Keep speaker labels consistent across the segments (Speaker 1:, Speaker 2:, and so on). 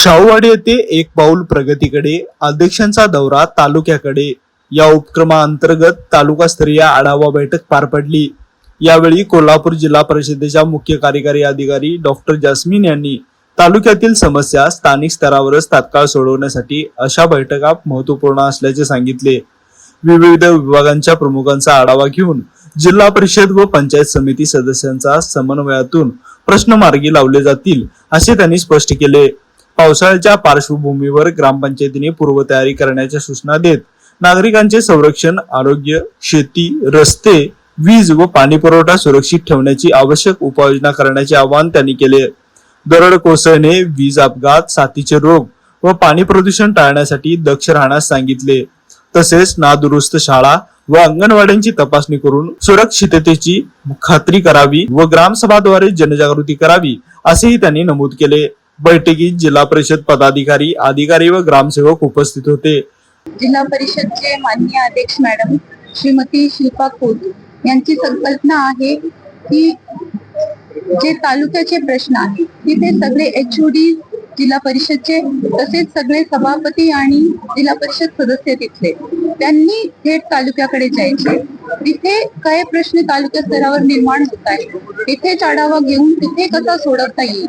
Speaker 1: शाहूवाडी येथे एक पाऊल प्रगतीकडे, अध्यक्षांचा दौरा तालुक्याकडे या उपक्रमाअंतर्गत तालुकास्तरीय आढावा बैठक पार पडली। यावेळी कोल्हापूर जिल्हा परिषदेच्या मुख्य कार्यकारी अधिकारी डॉक्टर जास्मिन यांनी तालुक्यातील समस्या स्थानिक स्तरावरच तात्काळ सोडवण्यासाठी अशा बैठका महत्त्वपूर्ण असल्याचे सांगितले। विविध विभागांच्या प्रमुखांचा आढावा घेऊन जिल्हा परिषद व पंचायत समिती सदस्यांचा समन्वयातून प्रश्न मार्गी लावले जातील असे त्यांनी स्पष्ट केले। पावसाळ्याच्या पार्श्वभूमीवर ग्रामपंचायतीने पूर्वतयारी करण्याच्या सूचना देत नागरिकांचे संरक्षण, आरोग्य, शेती, रस्ते, वीज व पाणी पुरवठा सुरक्षित ठेवण्याची आवश्यक उपाययोजना करण्याचे आवाहन त्यांनी केले। दरड कोसळणे, वीज अपघात, साथीचे रोग व पाणी प्रदूषण टाळण्यासाठी दक्ष राहण्यास सांगितले। तसेच नादुरुस्त शाळा व अंगणवाड्यांची तपासणी करून सुरक्षिततेची खात्री करावी व ग्रामसभाद्वारे जनजागृती करावी असेही त्यांनी नमूद केले। बैठकीत जिल्हा परिषद पदाधिकारी, अधिकारी व ग्रामसेवक उपस्थित होते।
Speaker 2: जिल्हा परिषदचे माननीय अध्यक्ष मॅडम श्रीमती शिल्पा खोत यांची संकल्पना आहे की जे तालुक्याचे प्रश्न आहेत तिथे सगळे HOD जिल्हा परिषदचे तसेच सगळे सभापती आणि जिल्हा परिषद सदस्य तिथले त्यांनी थेट तालुक्याकडे जायचे। तिथे काय प्रश्न तालुका स्तरावर निर्माण होत आहे तिथेच आढावा घेऊन तिथे कसा सोडवता येईल,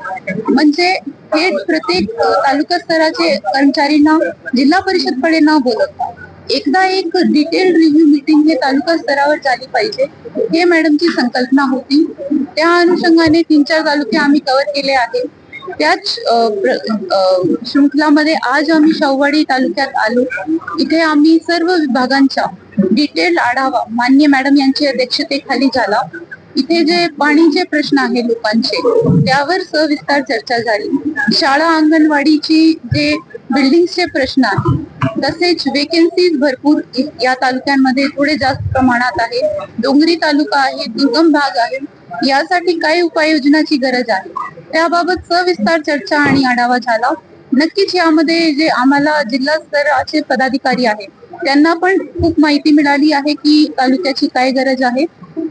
Speaker 2: म्हणजे थेट प्रत्येक तालुका स्तराचे कर्मचारींना जिल्हा परिषदकडे न बोलवता एकदा एक डिटेल रिव्ह्यू मीटिंग हे तालुका स्तरावर झाली पाहिजे, हे मॅडमची संकल्पना होती। त्या अनुषंगाने 3-4 तालुके आम्ही कव्हर केले आहेत। त्याच शृंखलामध्ये आज आम्ही शाहूवाडी तालुक्यात आलो। इथे आम्ही सर्व विभागांचा डिटेल आढावा माननीय मॅडम यांच्या अध्यक्षतेखाली झाला। इथे जे पाणीचे प्रश्न आहे लोकांचे त्यावर सविस्तर चर्चा झाली। शाळा, अंगणवाडीची जे बिल्डिंगचे प्रश्न आहेत तसेच वेकेन्सीज भरपूर या तालुक्यांमध्ये थोडे जास्त प्रमाणात आहे। डोंगरी तालुका आहे, दुर्गम भाग आहे, यासाठी काय उपाययोजनाची गरज आहे त्याबाबत सविस्तर चर्चा आणि आढावा झाला। नक्कीच यामध्ये जे आम्हाला जिल्हा स्तराचे पदाधिकारी आहेत त्यांना पण खूप माहिती मिळाली आहे की तालुक्याची काय गरज आहे,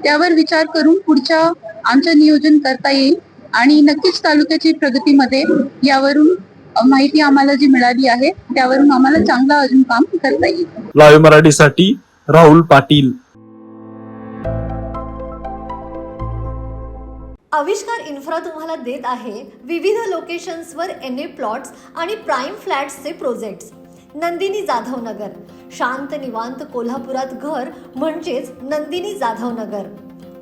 Speaker 2: त्यावर विचार करून पुढच्या आमचं नियोजन करता येईल आणि नक्कीच तालुक्याची प्रगतीमध्ये यावरून माहिती आम्हाला जी मिळाली आहे त्यावरून आम्हाला चांगला अजून काम करता येईल।
Speaker 1: लाईव्ह मराठीसाठी राहुल पाटील।
Speaker 3: आविष्कार इन्फ्रा तुम्हाला देत आहे विविध लोकेशन्सवर NA प्लॉट्स आणि प्राईम फ्लॅट्सचे प्रोजेक्ट्स। नंदिनी जाधव नगर, शांत निवांत कोल्हापुरात घर म्हणजेच नंदिनी जाधव नगर।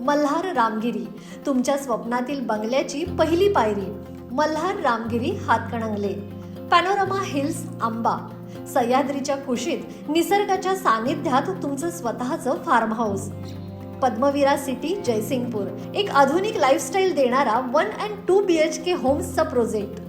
Speaker 3: मल्हार रामगिरी, तुमच्या स्वप्नातील बंगल्याची पहिली पायरी। मल्हार रामगिरी हातकणंगले। पॅनोरमा हिल्स आंबा, सह्याद्रीच्या कुशीत निसर्गाच्या सानिध्यात तुमचं स्वतःचं farm house. Padmavira city Jaysingpur, एक आधुनिक लाईफस्टाईल देणारा 1 and 2 BHK होम्सचा प्रोजेक्ट।